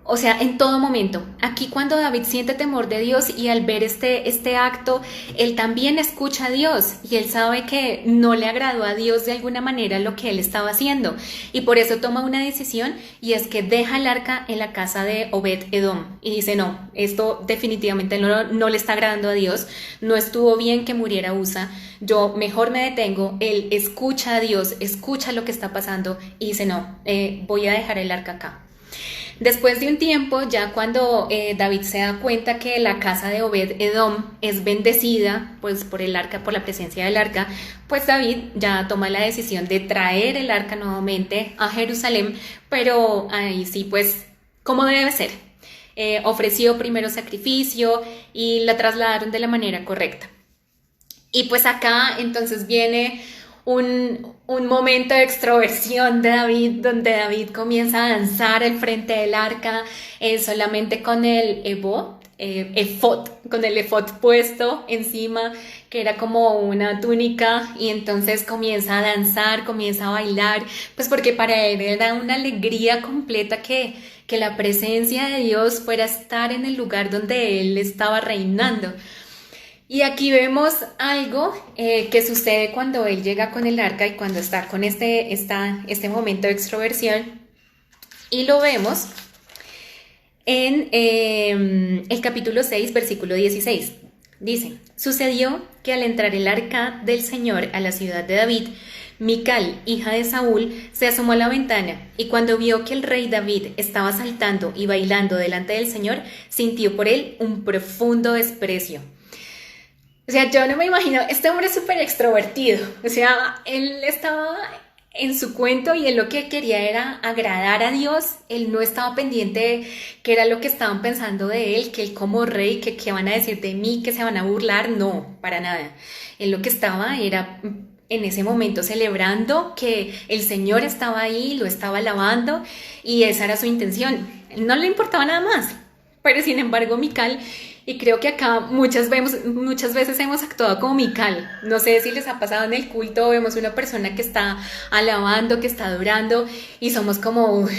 o sea, en todo momento. Aquí cuando David siente temor de Dios y al ver este acto, él también escucha a Dios y él sabe que no le agradó a Dios de alguna manera lo que él estaba haciendo. Y por eso toma una decisión y es que deja el arca en la casa de Obed-Edom. Y dice, no, esto definitivamente no le está agradando a Dios. No estuvo bien que muriera Usa. Yo mejor me detengo. Él escucha a Dios, escucha lo que está pasando y dice, no, voy a dejar el arca acá. Después de un tiempo, ya cuando David se da cuenta que la casa de Obed-Edom es bendecida pues, por el arca, por la presencia del arca, pues David ya toma la decisión de traer el arca nuevamente a Jerusalén, pero ahí sí, pues, como debe ser. Ofreció primero sacrificio y la trasladaron de la manera correcta. Y pues acá entonces viene un momento de extroversión de David, donde David comienza a danzar al frente del arca, solamente con el efod, con el efod puesto encima, que era como una túnica, y entonces comienza a danzar, comienza a bailar, pues porque para él era una alegría completa que la presencia de Dios fuera a estar en el lugar donde él estaba reinando. Y aquí vemos algo que sucede cuando él llega con el arca y cuando está con este momento de extroversión. Y lo vemos en el capítulo 6, versículo 16. Dice, sucedió que al entrar el arca del Señor a la ciudad de David, Mical, hija de Saúl, se asomó a la ventana y cuando vio que el rey David estaba saltando y bailando delante del Señor, sintió por él un profundo desprecio. O sea, yo no me imagino, este hombre es súper extrovertido, o sea, él estaba en su cuento y él lo que quería era agradar a Dios, él no estaba pendiente de qué era lo que estaban pensando de él, que él como rey, que qué van a decir de mí, que se van a burlar, no, para nada. Él lo que estaba era en ese momento celebrando que el Señor estaba ahí, lo estaba alabando y esa era su intención, no le importaba nada más, pero sin embargo Mical. Y creo que acá muchas veces hemos actuado como Mical. No sé si les ha pasado en el culto, vemos una persona que está alabando, que está adorando y somos como, uff,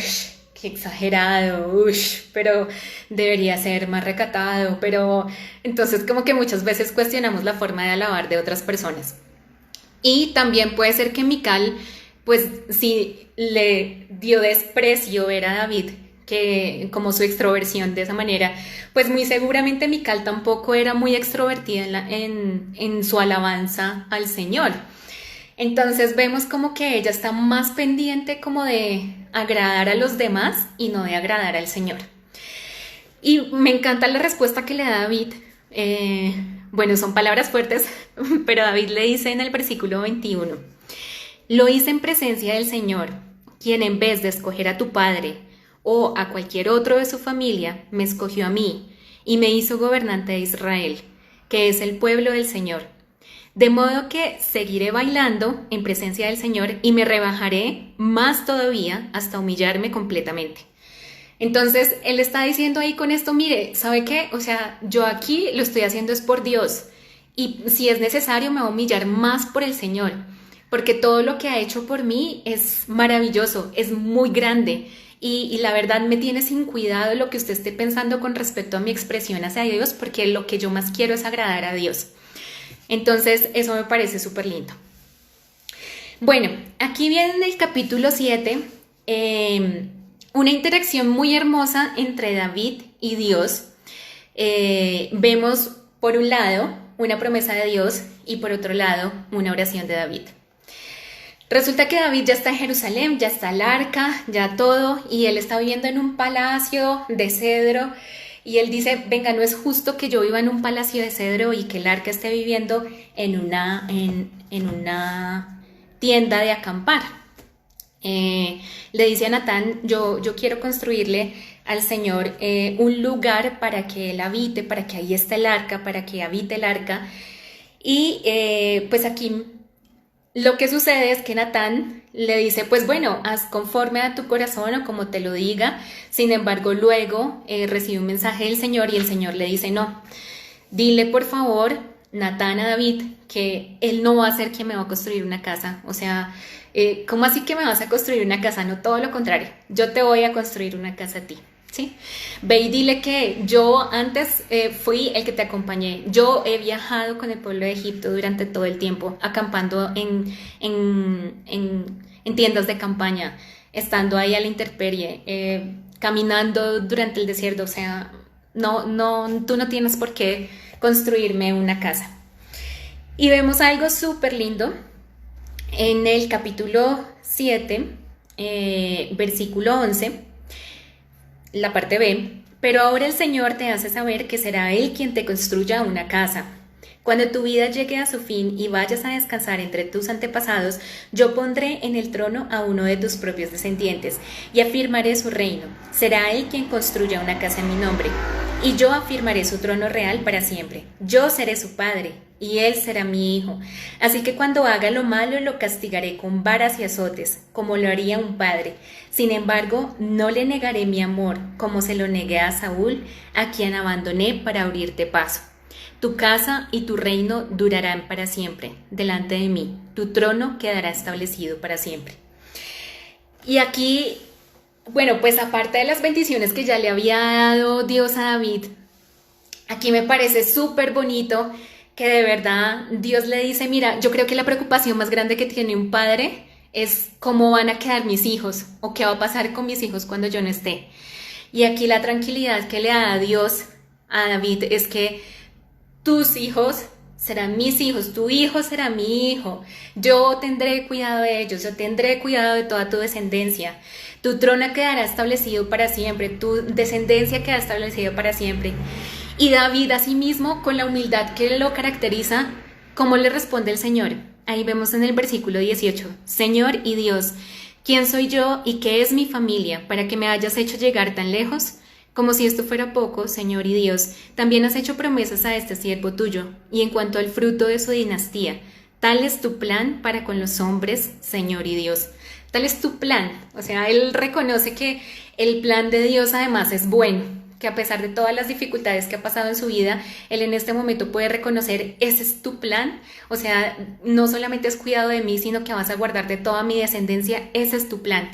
qué exagerado, uff, pero debería ser más recatado. Pero entonces como que muchas veces cuestionamos la forma de alabar de otras personas. Y también puede ser que Mical pues sí le dio desprecio ver a David, que como su extroversión de esa manera, pues muy seguramente Mical tampoco era muy extrovertida en su alabanza al Señor. Entonces vemos como que ella está más pendiente como de agradar a los demás y no de agradar al Señor. Y me encanta la respuesta que le da David. Bueno, son palabras fuertes, pero David le dice en el versículo 21, lo hice en presencia del Señor, quien en vez de escoger a tu padre o a cualquier otro de su familia, me escogió a mí y me hizo gobernante de Israel, que es el pueblo del Señor. De modo que seguiré bailando en presencia del Señor y me rebajaré más todavía hasta humillarme completamente. Entonces, él está diciendo ahí con esto, mire, ¿sabe qué? O sea, yo aquí lo estoy haciendo es por Dios y si es necesario me voy a humillar más por el Señor, porque todo lo que ha hecho por mí es maravilloso, es muy grande y la verdad me tiene sin cuidado lo que usted esté pensando con respecto a mi expresión hacia Dios, porque lo que yo más quiero es agradar a Dios. Entonces, eso me parece súper lindo. Bueno, aquí viene en el capítulo 7 una interacción muy hermosa entre David y Dios. Vemos por un lado una promesa de Dios y por otro lado una oración de David. Resulta que David ya está en Jerusalén, ya está el arca, ya todo, y él está viviendo en un palacio de cedro. Y él dice, venga, no es justo que yo viva en un palacio de cedro y que el arca esté viviendo en una tienda de acampar. Le dice a Natán, yo quiero construirle al Señor un lugar para que él habite, para que ahí esté el arca, para que habite el arca. Y pues aquí lo que sucede es que Natán le dice, pues bueno, haz conforme a tu corazón o como te lo diga. Sin embargo, luego recibe un mensaje del Señor y el Señor le dice, no, dile por favor, Natán, a David, que él no va a ser quien me va a construir una casa. O sea, ¿cómo así que me vas a construir una casa? No, todo lo contrario, yo te voy a construir una casa a ti. ¿Sí? Ve y dile que yo antes fui el que te acompañé. Yo he viajado con el pueblo de Egipto durante todo el tiempo, acampando en tiendas de campaña, estando ahí a la intemperie, caminando durante el desierto. O sea, tú no tienes por qué construirme una casa. Y vemos algo súper lindo en el capítulo 7, versículo 11. La parte B, pero ahora el Señor te hace saber que será Él quien te construya una casa. Cuando tu vida llegue a su fin y vayas a descansar entre tus antepasados, yo pondré en el trono a uno de tus propios descendientes y afirmaré su reino. Será Él quien construya una casa en mi nombre, y yo afirmaré su trono real para siempre. Yo seré su padre, y él será mi hijo. Así que cuando haga lo malo lo castigaré con varas y azotes, como lo haría un padre. Sin embargo, no le negaré mi amor, como se lo negué a Saúl, a quien abandoné para abrirte paso. Tu casa y tu reino durarán para siempre delante de mí. Tu trono quedará establecido para siempre. Y aquí, bueno, pues aparte de las bendiciones que ya le había dado Dios a David, aquí me parece súper bonito que de verdad Dios le dice, mira, yo creo que la preocupación más grande que tiene un padre es cómo van a quedar mis hijos o qué va a pasar con mis hijos cuando yo no esté. Y aquí la tranquilidad que le da Dios a David es que tus hijos serán mis hijos, tu hijo será mi hijo, yo tendré cuidado de ellos, yo tendré cuidado de toda tu descendencia, tu trono quedará establecido para siempre, tu descendencia quedará establecida para siempre. Y David, asimismo, con la humildad que lo caracteriza, ¿cómo le responde el Señor? Ahí vemos en el versículo 18, Señor y Dios, ¿quién soy yo y qué es mi familia para que me hayas hecho llegar tan lejos? Como si esto fuera poco, Señor y Dios, también has hecho promesas a este siervo tuyo, y en cuanto al fruto de su dinastía, tal es tu plan para con los hombres, Señor y Dios. Tal es tu plan. O sea, él reconoce que el plan de Dios además es bueno, que a pesar de todas las dificultades que ha pasado en su vida, él en este momento puede reconocer, ese es tu plan. O sea, no solamente has cuidado de mí, sino que vas a guardar de toda mi descendencia, ese es tu plan.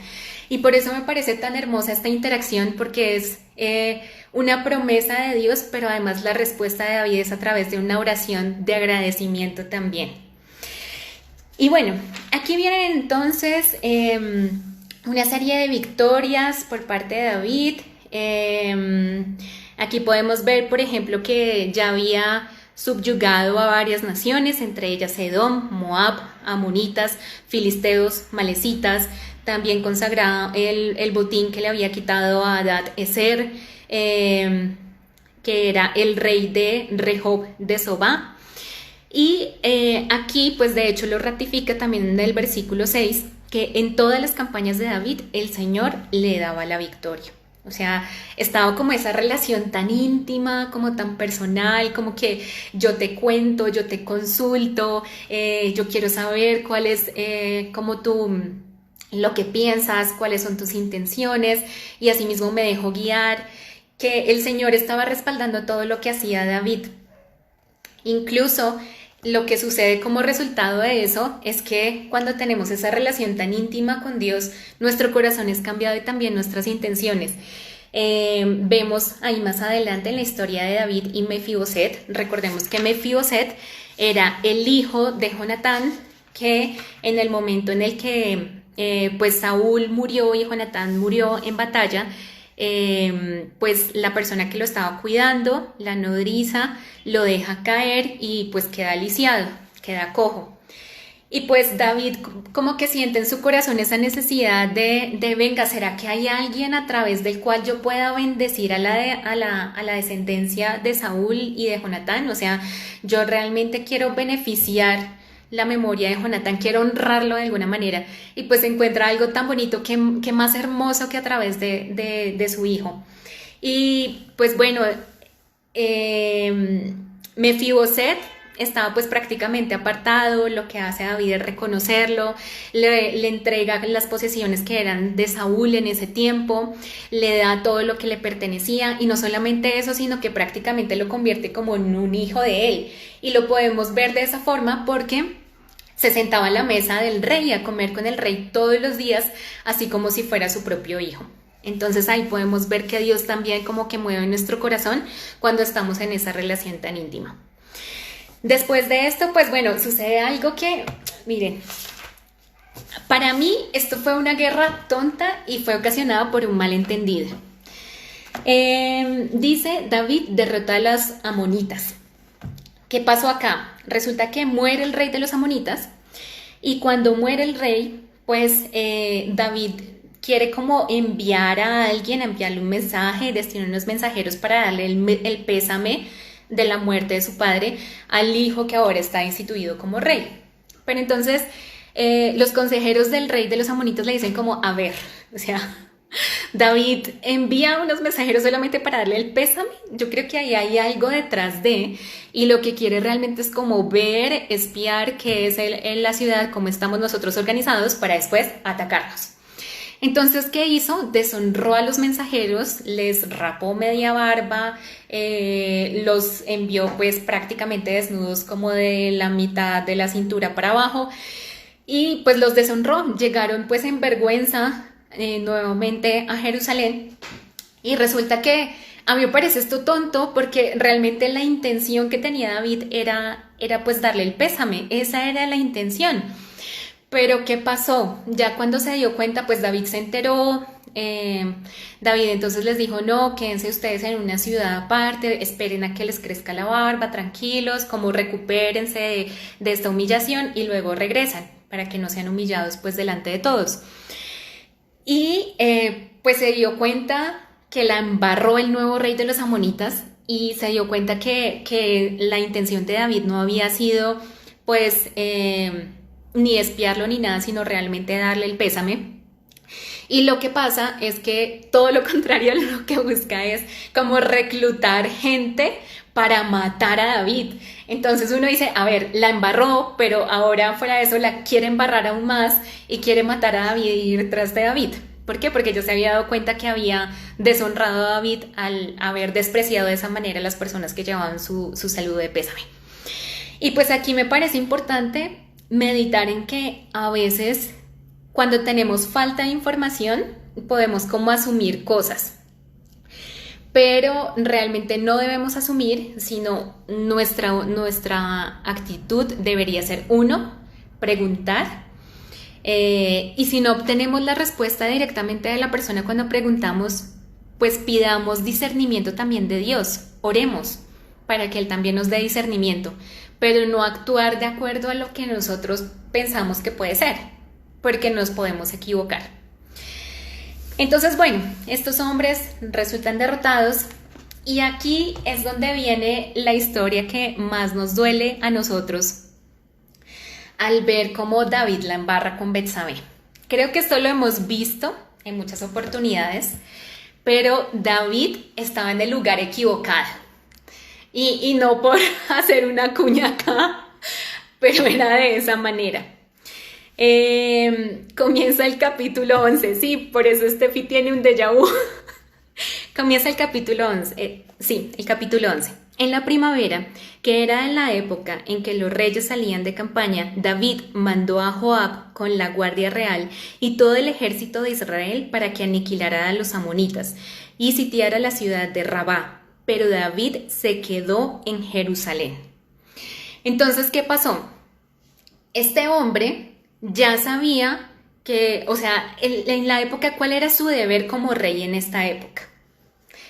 Y por eso me parece tan hermosa esta interacción, porque es una promesa de Dios, pero además la respuesta de David es a través de una oración de agradecimiento también. Y bueno, aquí vienen entonces una serie de victorias por parte de David. Aquí podemos ver, por ejemplo, que ya había subyugado a varias naciones, entre ellas Edom, Moab, Amonitas, Filisteos, Malecitas. También consagraba el botín que le había quitado a Hadad Ezer, que era el rey de Rehob de Sobá. Y aquí, pues de hecho lo ratifica también en el versículo 6, que en todas las campañas de David el Señor le daba la victoria. O sea, estaba como esa relación tan íntima, como tan personal, como que yo te cuento, yo te consulto, yo quiero saber cuál es como lo que piensas, cuáles son tus intenciones, y asimismo me dejo guiar, que el Señor estaba respaldando todo lo que hacía David. Incluso lo que sucede como resultado de eso es que cuando tenemos esa relación tan íntima con Dios, nuestro corazón es cambiado y también nuestras intenciones. Vemos ahí más adelante en la historia de David y Mefiboset. Recordemos que Mefiboset era el hijo de Jonatán, que en el momento en el que pues Saúl murió y Jonatán murió en batalla, pues la persona que lo estaba cuidando, la nodriza, lo deja caer y pues queda lisiado, queda cojo. Y pues David como que siente en su corazón esa necesidad de venga, ¿será que hay alguien a través del cual yo pueda bendecir a la descendencia de Saúl y de Jonatán? O sea, yo realmente quiero beneficiar la memoria de Jonatán, quiero honrarlo de alguna manera. Y pues encuentra algo tan bonito que más hermoso que a través de su hijo. Y pues bueno, Mefiboset estaba pues prácticamente apartado. Lo que hace David es reconocerlo, le entrega las posesiones que eran de Saúl en ese tiempo, le da todo lo que le pertenecía, y no solamente eso, sino que prácticamente lo convierte como en un hijo de él. Y lo podemos ver de esa forma porque se sentaba a la mesa del rey a comer con el rey todos los días, así como si fuera su propio hijo. Entonces ahí podemos ver que Dios también como que mueve nuestro corazón cuando estamos en esa relación tan íntima. Después de esto, pues bueno, sucede algo que, miren, para mí esto fue una guerra tonta y fue ocasionada por un malentendido. Dice David derrota a las amonitas. ¿Qué pasó acá? Resulta que muere el rey de los amonitas, y cuando muere el rey, pues David quiere como enviarle un mensaje, destina unos mensajeros para darle el pésame de la muerte de su padre al hijo que ahora está instituido como rey. Pero entonces los consejeros del rey de los amonitas le dicen como, a ver, o sea, David envía unos mensajeros solamente para darle el pésame. Yo creo que ahí hay algo detrás y lo que quiere realmente es como ver, espiar qué es en la ciudad, cómo estamos nosotros organizados para después atacarnos. Entonces, ¿qué hizo? Deshonró a los mensajeros, les rapó media barba, los envió pues prácticamente desnudos como de la mitad de la cintura para abajo, y pues los deshonró. Llegaron pues en vergüenza nuevamente a Jerusalén, y resulta que a mí me parece esto tonto porque realmente la intención que tenía David era pues darle el pésame, esa era la intención. Pero ¿qué pasó? Ya cuando se dio cuenta, pues David se enteró. David entonces les dijo, no, quédense ustedes en una ciudad aparte, esperen a que les crezca la barba, tranquilos, como recupérense de esta humillación y luego regresan para que no sean humillados pues delante de todos. Y pues se dio cuenta que la embarró el nuevo rey de los amonitas, y se dio cuenta que la intención de David no había sido pues ni espiarlo ni nada, sino realmente darle el pésame. Y lo que pasa es que todo lo contrario, lo que busca es como reclutar gente para matar a David. Entonces uno dice, a ver, la embarró, pero ahora fuera de eso la quiere embarrar aún más y quiere matar a David y ir tras de David. ¿Por qué? Porque ya se había dado cuenta que había deshonrado a David al haber despreciado de esa manera a las personas que llevaban su saludo de pésame. Y pues aquí me parece importante meditar en que a veces cuando tenemos falta de información podemos como asumir cosas, pero realmente no debemos asumir, sino nuestra actitud debería ser, uno, preguntar, Y si no obtenemos la respuesta directamente de la persona cuando preguntamos, pues pidamos discernimiento también de Dios, oremos para que Él también nos dé discernimiento, pero no actuar de acuerdo a lo que nosotros pensamos que puede ser, porque nos podemos equivocar. Entonces, bueno, estos hombres resultan derrotados y aquí es donde viene la historia que más nos duele a nosotros al ver cómo David la embarra con Betsabé. Creo que esto lo hemos visto en muchas oportunidades, pero David estaba en el lugar equivocado. Y no por hacer una cuña acá, pero era de esa manera. Comienza el capítulo 11, sí, por eso Steffi tiene un déjà vu. Comienza el capítulo 11, sí, el capítulo 11. En la primavera, que era en la época en que los reyes salían de campaña, David mandó a Joab con la guardia real y todo el ejército de Israel para que aniquilara a los amonitas y sitiara la ciudad de Rabá. Pero David se quedó en Jerusalén. Entonces, ¿qué pasó? Este hombre ya sabía que, o sea, en la época, ¿cuál era su deber como rey en esta época?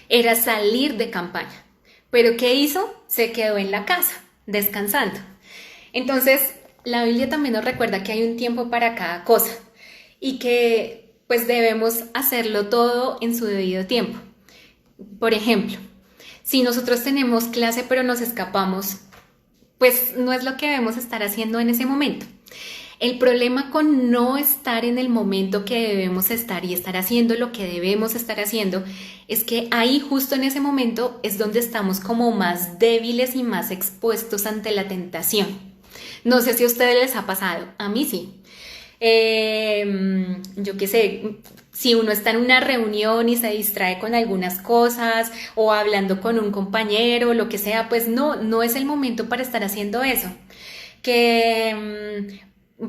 Era salir de campaña. ¿Pero qué hizo? Se quedó en la casa, descansando. Entonces, la Biblia también nos recuerda que hay un tiempo para cada cosa y que pues debemos hacerlo todo en su debido tiempo. Por ejemplo, si nosotros tenemos clase pero nos escapamos, pues no es lo que debemos estar haciendo en ese momento. El problema con no estar en el momento que debemos estar y estar haciendo lo que debemos estar haciendo es que ahí justo en ese momento es donde estamos como más débiles y más expuestos ante la tentación. No sé si a ustedes les ha pasado, a mí sí. Yo qué sé, si uno está en una reunión y se distrae con algunas cosas o hablando con un compañero, lo que sea, pues no es el momento para estar haciendo eso.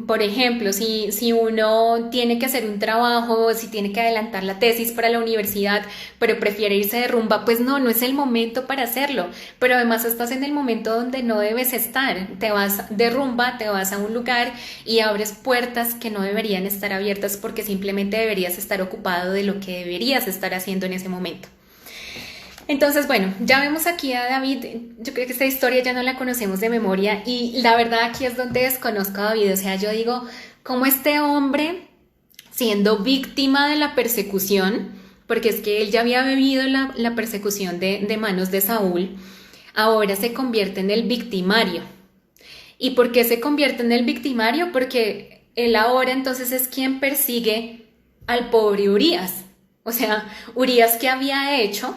Por ejemplo, si uno tiene que hacer un trabajo, si tiene que adelantar la tesis para la universidad, pero prefiere irse de rumba, pues no es el momento para hacerlo. Pero además estás en el momento donde no debes estar. Te vas de rumba, te vas a un lugar y abres puertas que no deberían estar abiertas porque simplemente deberías estar ocupado de lo que deberías estar haciendo en ese momento. Entonces, bueno, ya vemos aquí a David. Yo creo que esta historia ya no la conocemos de memoria y la verdad aquí es donde desconozco a David. O sea, yo digo, ¿cómo este hombre, siendo víctima de la persecución, porque es que él ya había vivido la persecución de manos de Saúl, ahora se convierte en el victimario? ¿Y por qué se convierte en el victimario? Porque él ahora entonces es quien persigue al pobre Urías. O sea, Urías, ¿qué había hecho?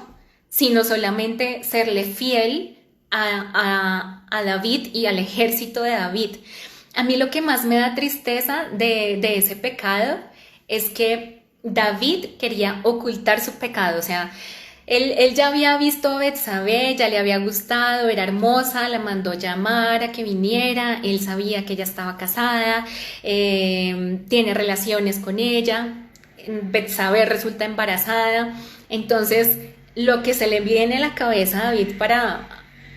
Sino solamente serle fiel a David y al ejército de David. A mí lo que más me da tristeza de ese pecado es que David quería ocultar su pecado. O sea, él ya había visto a Betsabé, ya le había gustado, era hermosa, la mandó llamar a que viniera, él sabía que ella estaba casada, tiene relaciones con ella, Betsabé resulta embarazada, entonces lo que se le viene a la cabeza a David para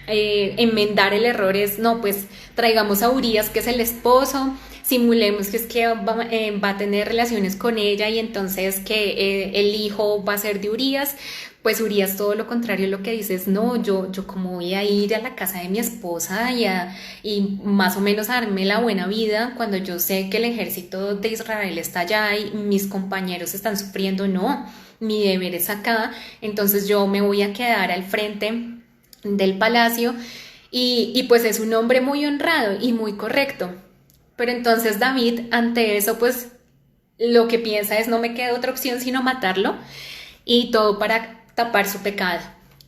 enmendar el error es, no, pues traigamos a Urías, que es el esposo, simulemos que es que va a tener relaciones con ella y entonces que el hijo va a ser de Urías. Pues Urías todo lo contrario, lo que dice es, no, yo como voy a ir a la casa de mi esposa y más o menos a darme la buena vida cuando yo sé que el ejército de Israel está allá y mis compañeros están sufriendo, no, mi deber es acá, entonces yo me voy a quedar al frente del palacio y pues es un hombre muy honrado y muy correcto. Pero entonces David ante eso pues lo que piensa es no me queda otra opción sino matarlo y todo para tapar su pecado.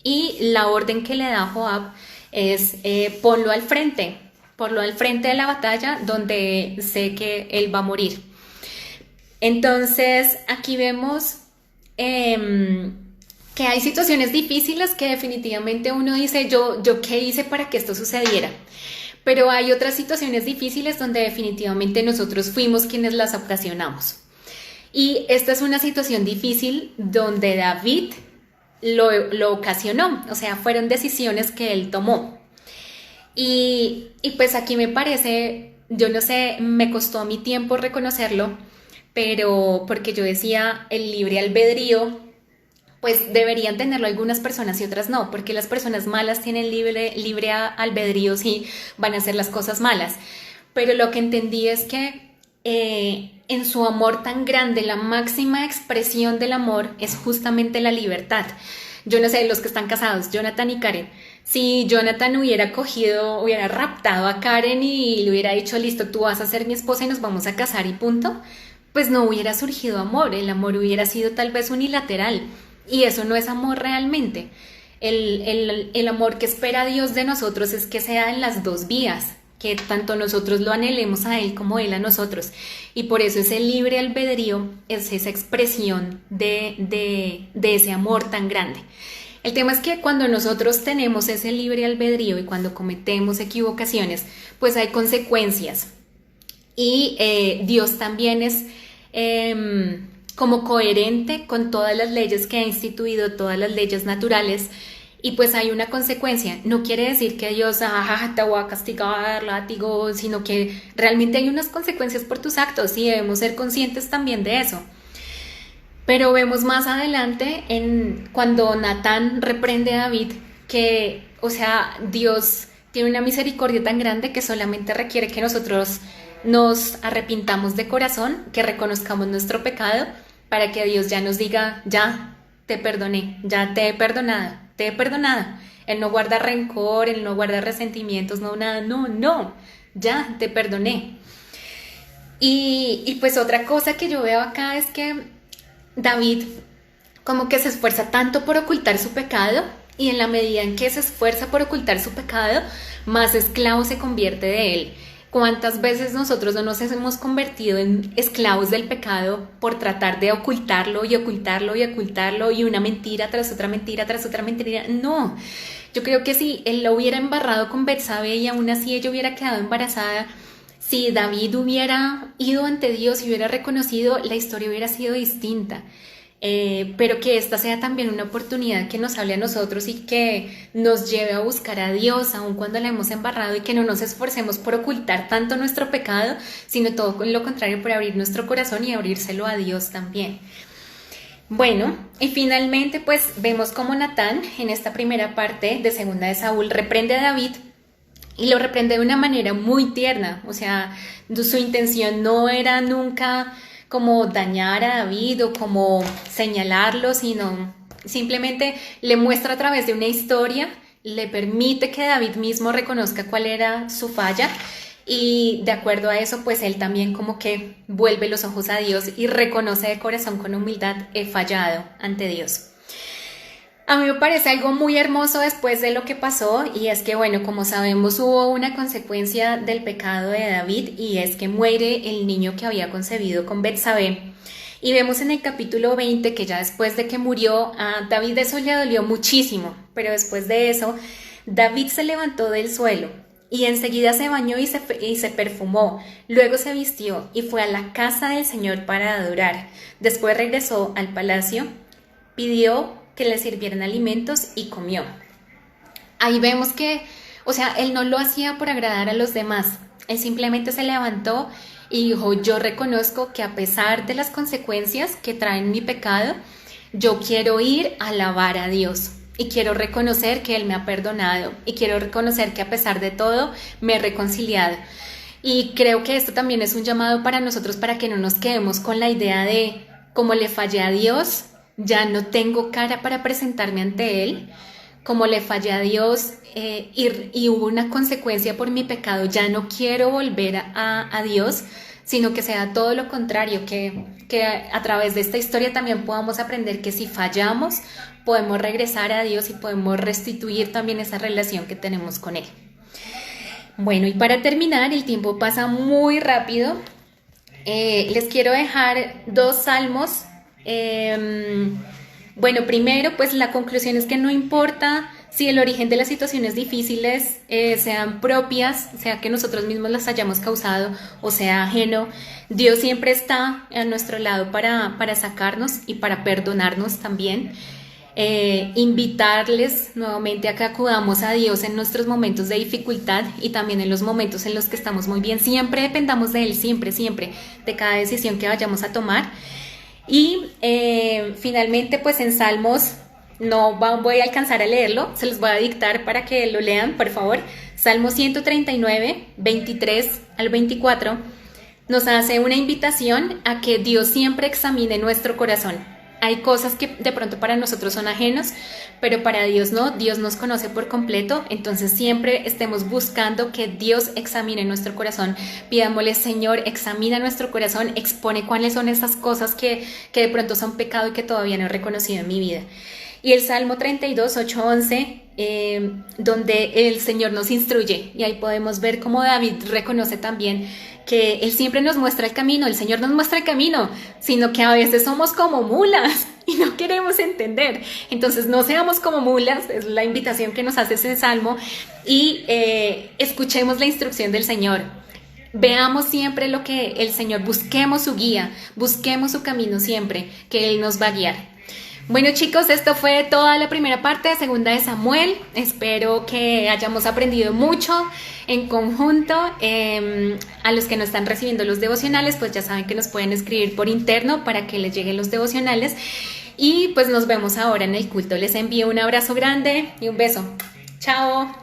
Y la orden que le da Joab es ponlo al frente de la batalla donde sé que él va a morir. Entonces aquí vemos que hay situaciones difíciles que definitivamente uno dice yo qué hice para que esto sucediera. Pero hay otras situaciones difíciles donde definitivamente nosotros fuimos quienes las ocasionamos. Y esta es una situación difícil donde David lo ocasionó, o sea, fueron decisiones que él tomó. Y pues aquí me parece yo no sé, me costó a mi tiempo reconocerlo, pero porque yo decía el libre albedrío, pues deberían tenerlo algunas personas y otras no, porque las personas malas tienen libre albedrío si van a hacer las cosas malas. Pero lo que entendí es que en su amor tan grande, la máxima expresión del amor es justamente la libertad. Yo no sé, los que están casados, Jonathan y Karen, si Jonathan hubiera cogido, hubiera raptado a Karen y le hubiera dicho, listo, tú vas a ser mi esposa y nos vamos a casar y punto, pues no hubiera surgido amor, el amor hubiera sido tal vez unilateral y eso no es amor realmente. El amor que espera Dios de nosotros es que sea en las dos vías, que tanto nosotros lo anhelemos a Él como Él a nosotros. Y por eso ese libre albedrío es esa expresión de ese amor tan grande. El tema es que cuando nosotros tenemos ese libre albedrío y cuando cometemos equivocaciones, pues hay consecuencias. Y Dios también es como coherente con todas las leyes que ha instituido, todas las leyes naturales, y pues hay una consecuencia. No quiere decir que Dios, te voy a castigar, látigo, sino que realmente hay unas consecuencias por tus actos y debemos ser conscientes también de eso. Pero vemos más adelante cuando Natán reprende a David que, o sea, Dios tiene una misericordia tan grande que solamente requiere que nosotros nos arrepintamos de corazón, que reconozcamos nuestro pecado para que Dios ya nos diga, ya te perdoné, ya te he perdonado, te he perdonado. Él no guarda rencor, Él no guarda resentimientos, no nada, no, ya te perdoné. Y pues otra cosa que yo veo acá es que David como que se esfuerza tanto por ocultar su pecado y en la medida en que se esfuerza por ocultar su pecado, más esclavo se convierte de él. ¿Cuántas veces nosotros no nos hemos convertido en esclavos del pecado por tratar de ocultarlo y ocultarlo y ocultarlo y una mentira tras otra mentira tras otra mentira? No, yo creo que si él lo hubiera embarrado con Betsabé y aún así ella hubiera quedado embarazada, si David hubiera ido ante Dios y hubiera reconocido, la historia hubiera sido distinta. Pero que esta sea también una oportunidad que nos hable a nosotros y que nos lleve a buscar a Dios aun cuando la hemos embarrado y que no nos esforcemos por ocultar tanto nuestro pecado, sino todo lo contrario, por abrir nuestro corazón y abrírselo a Dios también. Bueno, y finalmente pues vemos como Natán en esta primera parte de Segunda de Saúl reprende a David y lo reprende de una manera muy tierna, o sea, su intención no era nunca como dañar a David o como señalarlo, sino simplemente le muestra a través de una historia, le permite que David mismo reconozca cuál era su falla y de acuerdo a eso pues él también como que vuelve los ojos a Dios y reconoce de corazón con humildad, he fallado ante Dios. A mí me parece algo muy hermoso después de lo que pasó y es que, bueno, como sabemos hubo una consecuencia del pecado de David y es que muere el niño que había concebido con Betsabé. Y vemos en el capítulo 20 que ya después de que murió, a David eso le dolió muchísimo, pero después de eso, David se levantó del suelo y enseguida se bañó y se perfumó, luego se vistió y fue a la casa del Señor para adorar. Después regresó al palacio, pidió que le sirvieran alimentos y comió. Ahí vemos que, o sea, él no lo hacía por agradar a los demás, él simplemente se levantó y dijo, yo reconozco que a pesar de las consecuencias que traen mi pecado, yo quiero ir a alabar a Dios y quiero reconocer que Él me ha perdonado y quiero reconocer que a pesar de todo me he reconciliado. Y creo que esto también es un llamado para nosotros para que no nos quedemos con la idea de como le fallé a Dios, ya no tengo cara para presentarme ante Él, como le fallé a Dios y hubo una consecuencia por mi pecado, ya no quiero volver a Dios, sino que sea todo lo contrario, que a través de esta historia también podamos aprender que si fallamos, podemos regresar a Dios y podemos restituir también esa relación que tenemos con Él. Bueno, y para terminar, el tiempo pasa muy rápido. Les quiero dejar 2 salmos. Bueno, primero, pues la conclusión es que no importa si el origen de las situaciones difíciles sean propias, sea que nosotros mismos las hayamos causado o sea ajeno, Dios siempre está a nuestro lado para sacarnos y para perdonarnos también. invitarles nuevamente a que acudamos a Dios en nuestros momentos de dificultad y también en los momentos en los que estamos muy bien. Siempre dependamos de Él, siempre, siempre, de cada decisión que vayamos a tomar. Y finalmente, pues en Salmos, no voy a alcanzar a leerlo, se los voy a dictar para que lo lean, por favor. Salmo 139, 23 al 24, nos hace una invitación a que Dios siempre examine nuestro corazón. Hay cosas que de pronto para nosotros son ajenos, pero para Dios no. Dios nos conoce por completo, entonces siempre estemos buscando que Dios examine nuestro corazón. Pidámosle, Señor, examina nuestro corazón, expone cuáles son esas cosas que de pronto son pecado y que todavía no he reconocido en mi vida. Y el Salmo 32, 8, 11, donde el Señor nos instruye, y ahí podemos ver cómo David reconoce también que Él siempre nos muestra el camino, el Señor nos muestra el camino, sino que a veces somos como mulas y no queremos entender. Entonces no seamos como mulas, es la invitación que nos hace ese salmo, y escuchemos la instrucción del Señor. Veamos siempre lo que el Señor, busquemos su guía, busquemos su camino siempre, que Él nos va a guiar. Bueno, chicos, esto fue toda la primera parte de Segunda de Samuel. Espero que hayamos aprendido mucho en conjunto. A los que no están recibiendo los devocionales, pues ya saben que nos pueden escribir por interno para que les lleguen los devocionales. Y pues nos vemos ahora en el culto. Les envío un abrazo grande y un beso. Chao.